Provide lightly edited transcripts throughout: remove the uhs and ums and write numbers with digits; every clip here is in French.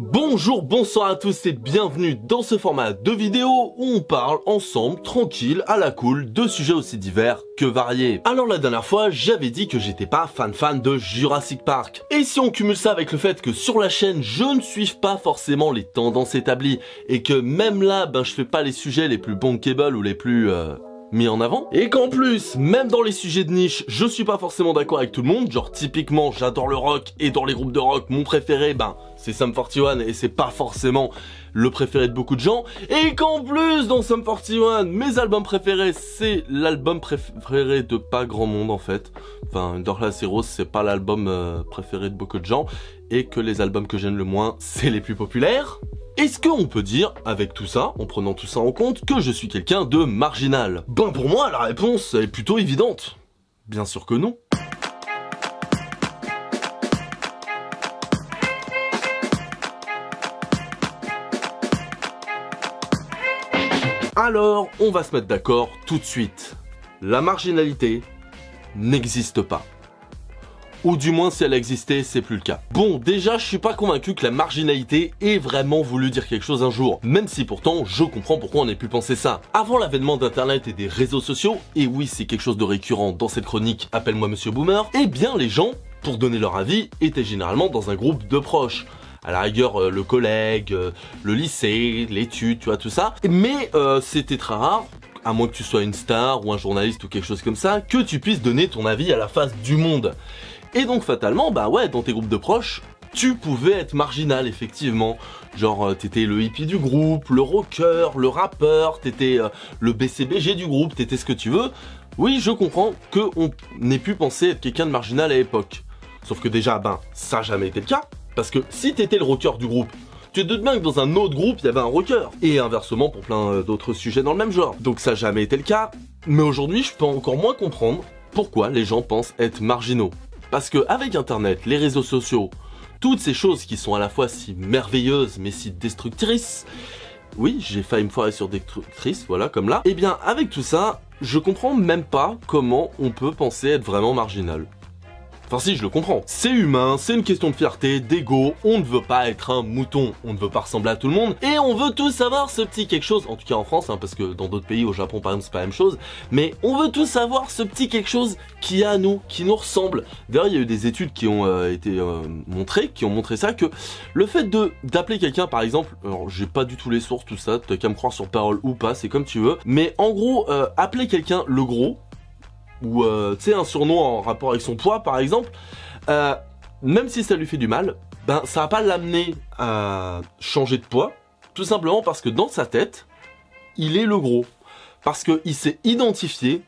Bonjour, bonsoir à tous et bienvenue dans ce format de vidéo où on parle ensemble, tranquille, à la cool, de sujets aussi divers que variés. Alors la dernière fois, j'avais dit que j'étais pas fan de Jurassic Park. Et si on cumule ça avec le fait que sur la chaîne, je ne suive pas forcément les tendances établies et que même là, je fais pas les sujets les plus bankable ou les plus... mis en avant, et qu'en plus, même dans les sujets de niche, je suis pas forcément d'accord avec tout le monde, genre typiquement j'adore le rock, et dans les groupes de rock, mon préféré, c'est Sum 41, et c'est pas forcément le préféré de beaucoup de gens, et qu'en plus, dans Sum 41, mes albums préférés, c'est l'album préféré de pas grand monde en fait, enfin, Dorclas Heroes, c'est pas l'album préféré de beaucoup de gens, et que les albums que j'aime le moins, c'est les plus populaires. Est-ce qu'on peut dire, avec tout ça, en prenant tout ça en compte, que je suis quelqu'un de marginal? Pour moi, la réponse est plutôt évidente. Bien sûr que non. Alors, on va se mettre d'accord tout de suite. La marginalité n'existe pas. Ou du moins si elle existait, c'est plus le cas. Bon, déjà, je suis pas convaincu que la marginalité ait vraiment voulu dire quelque chose un jour, même si pourtant, je comprends pourquoi on ait pu penser ça. Avant l'avènement d'internet et des réseaux sociaux, et oui, c'est quelque chose de récurrent dans cette chronique, appelle-moi Monsieur Boomer, eh bien les gens, pour donner leur avis, étaient généralement dans un groupe de proches. À la rigueur, le collègue, le lycée, l'étude, tu vois, tout ça. Mais c'était très rare, à moins que tu sois une star ou un journaliste ou quelque chose comme ça, que tu puisses donner ton avis à la face du monde. Et donc fatalement, dans tes groupes de proches, tu pouvais être marginal effectivement. Genre t'étais le hippie du groupe, le rocker, le rappeur, t'étais le BCBG du groupe, t'étais ce que tu veux. Oui, je comprends qu'on ait pu penser être quelqu'un de marginal à l'époque. Sauf que déjà, ça n'a jamais été le cas. Parce que si t'étais le rocker du groupe, tu te doutes bien que dans un autre groupe, il y avait un rocker. Et inversement pour plein d'autres sujets dans le même genre. Donc ça n'a jamais été le cas. Mais aujourd'hui, je peux encore moins comprendre pourquoi les gens pensent être marginaux. Parce que avec internet, les réseaux sociaux, toutes ces choses qui sont à la fois si merveilleuses mais si destructrices, oui, j'ai failli me foirer sur destructrice, voilà, comme là, et bien avec tout ça, je comprends même pas comment on peut penser être vraiment marginal. Enfin si, je le comprends. C'est humain, c'est une question de fierté, d'ego, on ne veut pas être un mouton, on ne veut pas ressembler à tout le monde, et on veut tous avoir ce petit quelque chose, en tout cas en France, parce que dans d'autres pays, au Japon par exemple, c'est pas la même chose, mais on veut tous avoir ce petit quelque chose qui est à nous, qui nous ressemble. D'ailleurs, il y a eu des études qui ont été montrées, qui ont montré ça, que le fait d'appeler quelqu'un par exemple, alors j'ai pas du tout les sources, tout ça, t'as qu'à me croire sur parole ou pas, c'est comme tu veux, mais en gros, appeler quelqu'un le gros, ou tu sais un surnom en rapport avec son poids par exemple, même si ça lui fait du mal, ça va pas l'amener à changer de poids, tout simplement parce que dans sa tête, il est le gros. Parce qu'il s'est identifié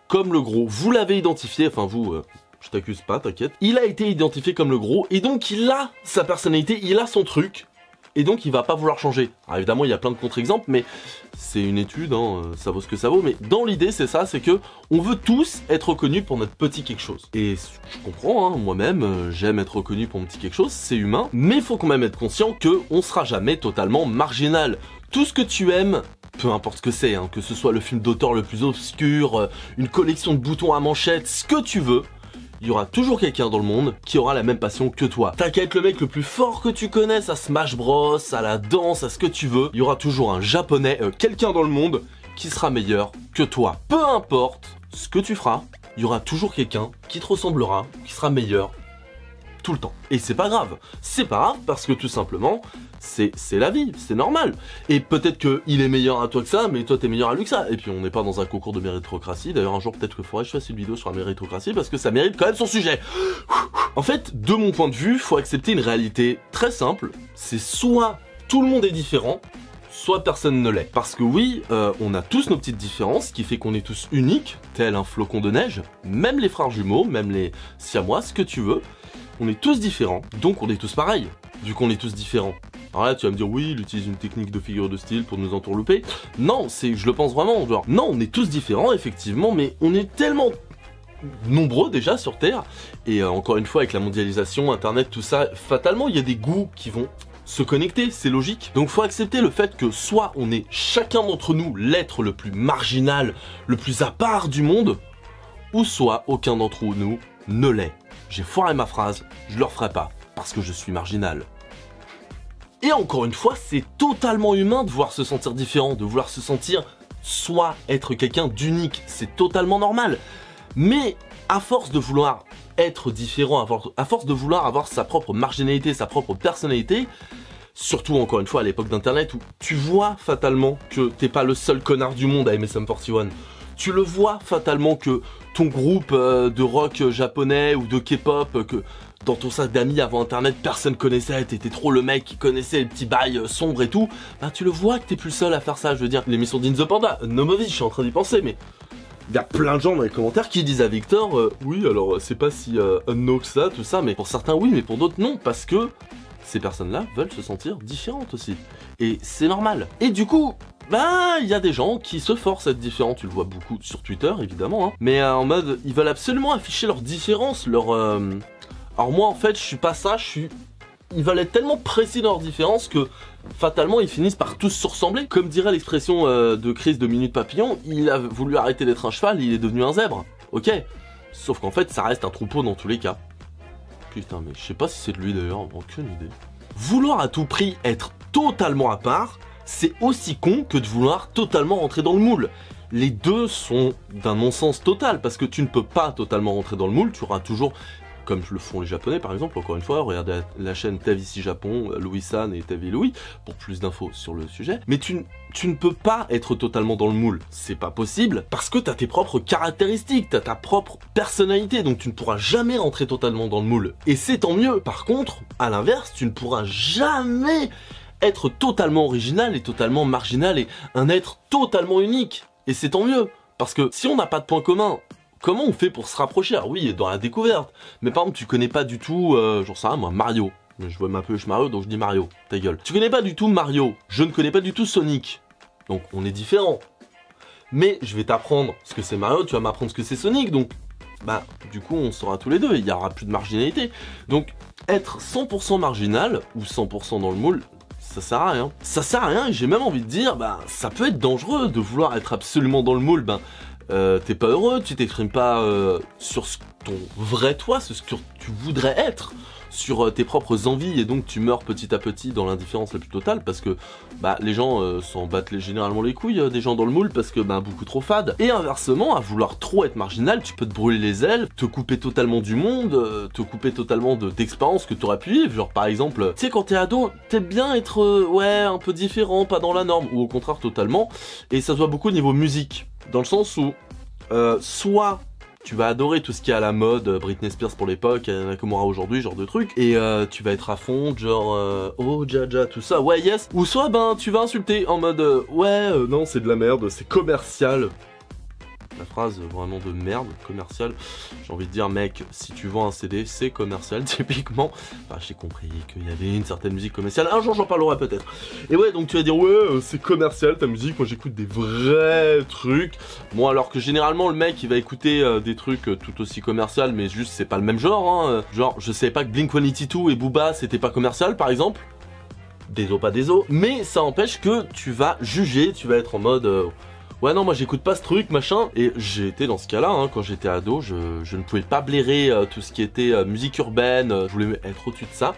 comme le gros. Vous l'avez identifié, enfin vous, je t'accuse pas, t'inquiète. Il a été identifié comme le gros, et donc il a sa personnalité, il a son truc, et donc il va pas vouloir changer. Alors évidemment il y a plein de contre-exemples, mais c'est une étude, ça vaut ce que ça vaut, mais dans l'idée c'est ça, c'est que on veut tous être reconnus pour notre petit quelque chose. Et je comprends, moi-même, j'aime être reconnu pour mon petit quelque chose, c'est humain, mais il faut quand même être conscient qu'on sera jamais totalement marginal. Tout ce que tu aimes, peu importe ce que c'est, que ce soit le film d'auteur le plus obscur, une collection de boutons à manchette, ce que tu veux, il y aura toujours quelqu'un dans le monde qui aura la même passion que toi. T'as qu'à être le mec le plus fort que tu connaisses à Smash Bros, à la danse, à ce que tu veux. Il y aura toujours un japonais, quelqu'un dans le monde qui sera meilleur que toi. Peu importe ce que tu feras, il y aura toujours quelqu'un qui te ressemblera, qui sera meilleur tout le temps. Et c'est pas grave. C'est pas grave parce que tout simplement, c'est la vie, c'est normal. Et peut-être qu'il est meilleur à toi que ça, mais toi t'es meilleur à lui que ça. Et puis on n'est pas dans un concours de méritocratie. D'ailleurs un jour peut-être qu'il faudrait que je fasse une vidéo sur la méritocratie parce que ça mérite quand même son sujet. En fait, de mon point de vue, faut accepter une réalité très simple. C'est soit tout le monde est différent, soit personne ne l'est. Parce que oui, on a tous nos petites différences, ce qui fait qu'on est tous uniques, tel un flocon de neige. Même les frères jumeaux, même les siamois, ce que tu veux. On est tous différents, donc on est tous pareils, vu qu'on est tous différents. Alors là, tu vas me dire, oui, il utilise une technique de figure de style pour nous entourlouper. Non, je le pense vraiment, genre, non, on est tous différents, effectivement, mais on est tellement nombreux déjà sur Terre, et encore une fois, avec la mondialisation, Internet, tout ça, fatalement, il y a des goûts qui vont se connecter, c'est logique. Donc faut accepter le fait que soit on est chacun d'entre nous l'être le plus marginal, le plus à part du monde, ou soit aucun d'entre nous ne l'est. J'ai foiré ma phrase, je le referai pas, parce que je suis marginal. Et encore une fois, c'est totalement humain de vouloir se sentir différent, de vouloir se sentir soit être quelqu'un d'unique, c'est totalement normal. Mais à force de vouloir être différent, à force de vouloir avoir sa propre marginalité, sa propre personnalité, surtout encore une fois à l'époque d'internet où tu vois fatalement que t'es pas le seul connard du monde à aimer Sum 41. Tu le vois fatalement que ton groupe de rock japonais ou de K-pop, que dans ton sac d'amis avant internet personne connaissait, t'étais trop le mec qui connaissait les petits bails sombres et tout, bah tu le vois que t'es plus le seul à faire ça. Je veux dire, l'émission d'In the Panda, Nomovic, je suis en train d'y penser, mais il y a plein de gens dans les commentaires qui disent à Victor oui alors c'est pas si unknown que ça, tout ça, mais pour certains oui, mais pour d'autres non, parce que ces personnes-là veulent se sentir différentes aussi. Et c'est normal. Et du coup, bah, il y a des gens qui se forcent à être différents, tu le vois beaucoup sur Twitter évidemment, hein. Mais en mode, ils veulent absolument afficher leur différence, leur... Alors moi en fait, je suis pas ça, ils veulent être tellement précis dans leur différence que fatalement ils finissent par tous se ressembler. Comme dirait l'expression de Chris de Minute Papillon, il a voulu arrêter d'être un cheval, il est devenu un zèbre. Ok, sauf qu'en fait ça reste un troupeau dans tous les cas. Putain mais je sais pas si c'est de lui d'ailleurs, aucune idée. Vouloir à tout prix être totalement à part, c'est aussi con que de vouloir totalement rentrer dans le moule. Les deux sont d'un non-sens total, parce que tu ne peux pas totalement rentrer dans le moule, tu auras toujours... Comme le font les japonais par exemple, encore une fois, regardez la chaîne Tavici Japon, Louis-san et Tavi Louis, pour plus d'infos sur le sujet. Mais tu ne peux pas être totalement dans le moule, c'est pas possible, parce que t'as tes propres caractéristiques, t'as ta propre personnalité, donc tu ne pourras jamais rentrer totalement dans le moule. Et c'est tant mieux. Par contre, à l'inverse, tu ne pourras jamais être totalement original et totalement marginal et un être totalement unique. Et c'est tant mieux, parce que si on n'a pas de point commun, comment on fait pour se rapprocher? Alors oui, dans la découverte. Mais par exemple, tu connais pas du tout, j'en sais rien moi, Mario. Je veux m'appeler Mario, donc je dis Mario. Ta gueule. Tu connais pas du tout Mario. Je ne connais pas du tout Sonic. Donc on est différents. Mais je vais t'apprendre ce que c'est Mario, tu vas m'apprendre ce que c'est Sonic. Donc, bah, du coup, on saura tous les deux. Il y aura plus de marginalité. Donc, être 100% marginal ou 100% dans le moule, ça sert à rien. Ça sert à rien et j'ai même envie de dire, bah, ça peut être dangereux de vouloir être absolument dans le moule. Ben, t'es pas heureux, tu t'exprimes pas sur ton vrai toi, ce que tu voudrais être, sur tes propres envies, et donc tu meurs petit à petit dans l'indifférence la plus totale, parce que bah, les gens s'en battent généralement les couilles des gens dans le moule, parce que bah, beaucoup trop fade. Et inversement, à vouloir trop être marginal, tu peux te brûler les ailes, te couper totalement du monde, te couper totalement d'expériences que t'aurais pu vivre. Genre par exemple, tu sais, quand t'es ado, t'aimes bien être ouais, un peu différent, pas dans la norme, ou au contraire totalement, et ça se voit beaucoup au niveau musique. Dans le sens où, soit tu vas adorer tout ce qui est à la mode, Britney Spears pour l'époque, Nakamura aujourd'hui, genre de truc, et tu vas être à fond, genre, oh, Jaja, tout ça, ouais, yes, ou soit, ben, tu vas insulter en mode, ouais, non, c'est de la merde, c'est commercial. La phrase vraiment de merde, commercial. J'ai envie de dire, mec, si tu vends un CD, c'est commercial, typiquement. Enfin, j'ai compris qu'il y avait une certaine musique commerciale. Un jour, j'en parlerai peut-être. Et ouais, donc tu vas dire, ouais, c'est commercial ta musique. Moi, j'écoute des vrais trucs. Bon, alors que généralement, le mec, il va écouter des trucs tout aussi commercial, mais juste, c'est pas le même genre. Hein. Genre, je savais pas que Blink-182 et Booba, c'était pas commercial, par exemple. Désolé, pas désolé. Mais ça empêche que tu vas juger, tu vas être en mode... ouais non, moi j'écoute pas ce truc, machin. Et j'ai été dans ce cas-là, hein, quand j'étais ado, je ne pouvais pas blairer tout ce qui était musique urbaine, je voulais être au-dessus de ça.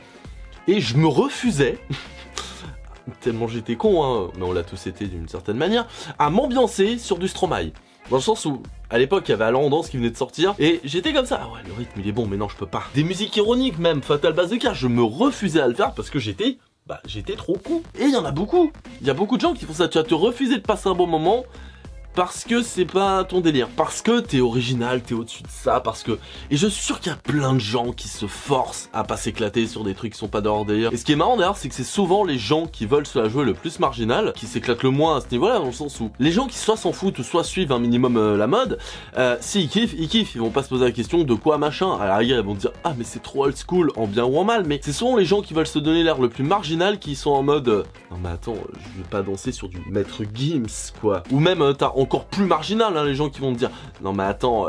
Et je me refusais, tellement j'étais con, hein, mais on l'a tous été d'une certaine manière, à m'ambiancer sur du Stromae. Dans le sens où, à l'époque, il y avait Allant en danse qui venait de sortir, et j'étais comme ça, ah ouais, le rythme il est bon, mais non, je peux pas. Des musiques ironiques même, Fatal Bazooka, je me refusais à le faire parce que j'étais trop con. Et il y en a beaucoup. Il y a beaucoup de gens qui font ça, tu vas te refuser de passer un bon moment, parce que c'est pas ton délire, parce que t'es original, t'es au-dessus de ça, parce que... Et je suis sûr qu'il y a plein de gens qui se forcent à pas s'éclater sur des trucs qui sont pas de leur délire. Et ce qui est marrant d'ailleurs, c'est que c'est souvent les gens qui veulent se la jouer le plus marginal, qui s'éclatent le moins à ce niveau-là, dans le sens où les gens qui soit s'en foutent ou soit suivent un minimum la mode, si ils kiffent, ils vont pas se poser la question de quoi machin. À la rigueur, ils vont dire ah mais c'est trop old school, en bien ou en mal, mais c'est souvent les gens qui veulent se donner l'air le plus marginal qui sont en mode non mais attends, je vais pas danser sur du Maître Gims quoi. Ou même t'as encore plus marginal, hein, les gens qui vont te dire non mais attends,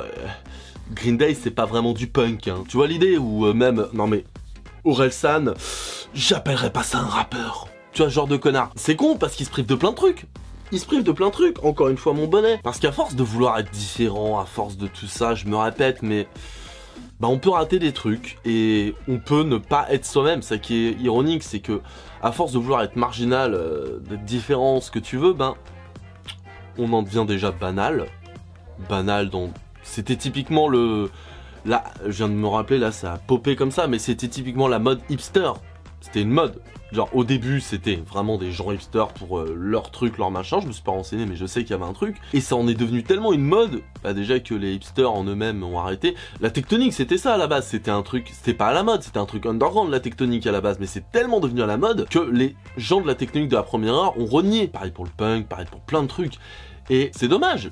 Green Day c'est pas vraiment du punk, hein. Tu vois l'idée? Ou même non mais Orelsan, j'appellerais pas ça un rappeur. Tu vois ce genre de connard. C'est con parce qu'il se prive de plein de trucs. Il se prive de plein de trucs, encore une fois mon bonnet. Parce qu'à force de vouloir être différent, à force de tout ça, je me répète, mais bah on peut rater des trucs et on peut ne pas être soi-même. Ça qui est ironique, c'est que à force de vouloir être marginal, d'être différent, ce que tu veux, ben on en devient déjà banal. Banal dans... C'était typiquement le... Là, je viens de me rappeler, là ça a popé comme ça, mais c'était typiquement la mode hipster. C'était une mode. Genre au début c'était vraiment des gens hipsters pour leur truc, leur machin, je me suis pas renseigné mais je sais qu'il y avait un truc. Et ça en est devenu tellement une mode, bah déjà que les hipsters en eux-mêmes ont arrêté. La tectonique c'était ça à la base, c'était un truc, c'était pas à la mode, c'était un truc underground la tectonique à la base, mais c'est tellement devenu à la mode que les gens de la tectonique de la première heure ont renié. Pareil pour le punk, pareil pour plein de trucs. Et c'est dommage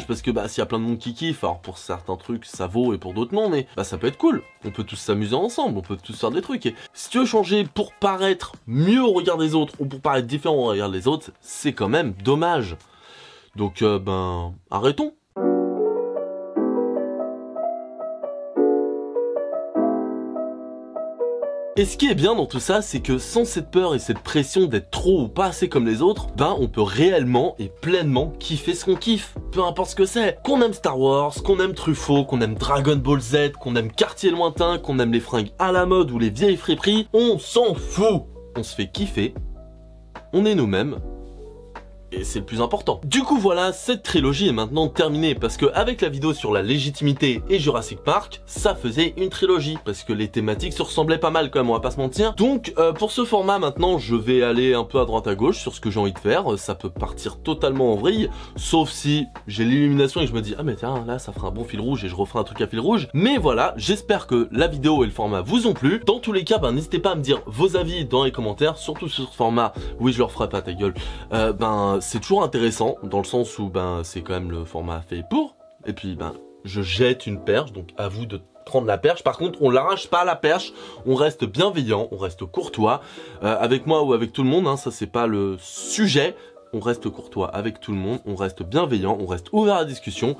parce que bah s'il y a plein de monde qui kiffe, alors pour certains trucs ça vaut et pour d'autres non, mais bah ça peut être cool, on peut tous s'amuser ensemble, on peut tous faire des trucs, et si tu veux changer pour paraître mieux au regard des autres, ou pour paraître différent au regard des autres, c'est quand même dommage. Donc ben arrêtons. Et ce qui est bien dans tout ça, c'est que sans cette peur et cette pression d'être trop ou pas assez comme les autres, ben on peut réellement et pleinement kiffer ce qu'on kiffe, peu importe ce que c'est. Qu'on aime Star Wars, qu'on aime Truffaut, qu'on aime Dragon Ball Z, qu'on aime Quartier Lointain, qu'on aime les fringues à la mode ou les vieilles friperies, on s'en fout. On se fait kiffer, on est nous-mêmes, et c'est le plus important. Du coup voilà, cette trilogie est maintenant terminée, parce que avec la vidéo sur la légitimité et Jurassic Park, ça faisait une trilogie, parce que les thématiques se ressemblaient pas mal quand même, on va pas se mentir. Donc pour ce format maintenant, je vais aller un peu à droite à gauche sur ce que j'ai envie de faire, ça peut partir totalement en vrille, sauf si j'ai l'illumination et je me dis ah mais tiens là ça fera un bon fil rouge et je referai un truc à fil rouge. Mais voilà, j'espère que la vidéo et le format vous ont plu. Dans tous les cas, ben n'hésitez pas à me dire vos avis dans les commentaires, surtout sur ce format. Oui, je le referai pas, ta gueule. C'est toujours intéressant dans le sens où ben c'est quand même le format fait pour, et puis ben je jette une perche, donc à vous de prendre la perche. Par contre on l'arrache pas la perche, on reste bienveillant, on reste courtois avec moi ou avec tout le monde, hein, ça c'est pas le sujet. On reste courtois avec tout le monde, on reste bienveillant, on reste ouvert à la discussion.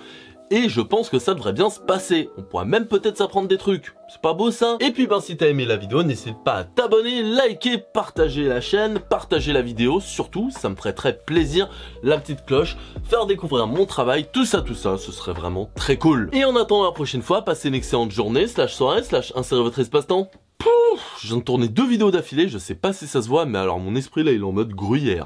Et je pense que ça devrait bien se passer. On pourra même peut-être s'apprendre des trucs. C'est pas beau ça? Et puis ben si t'as aimé la vidéo, n'hésite pas à t'abonner, liker, partager la chaîne, partager la vidéo, surtout, ça me ferait très plaisir. La petite cloche, faire découvrir mon travail, tout ça, ce serait vraiment très cool. Et en attendant la prochaine fois, passez une excellente journée, /soirée, insérez votre espace-temps. Pouf, je viens de tourner 2 vidéos d'affilée, je sais pas si ça se voit, mais alors mon esprit là il est en mode gruyère.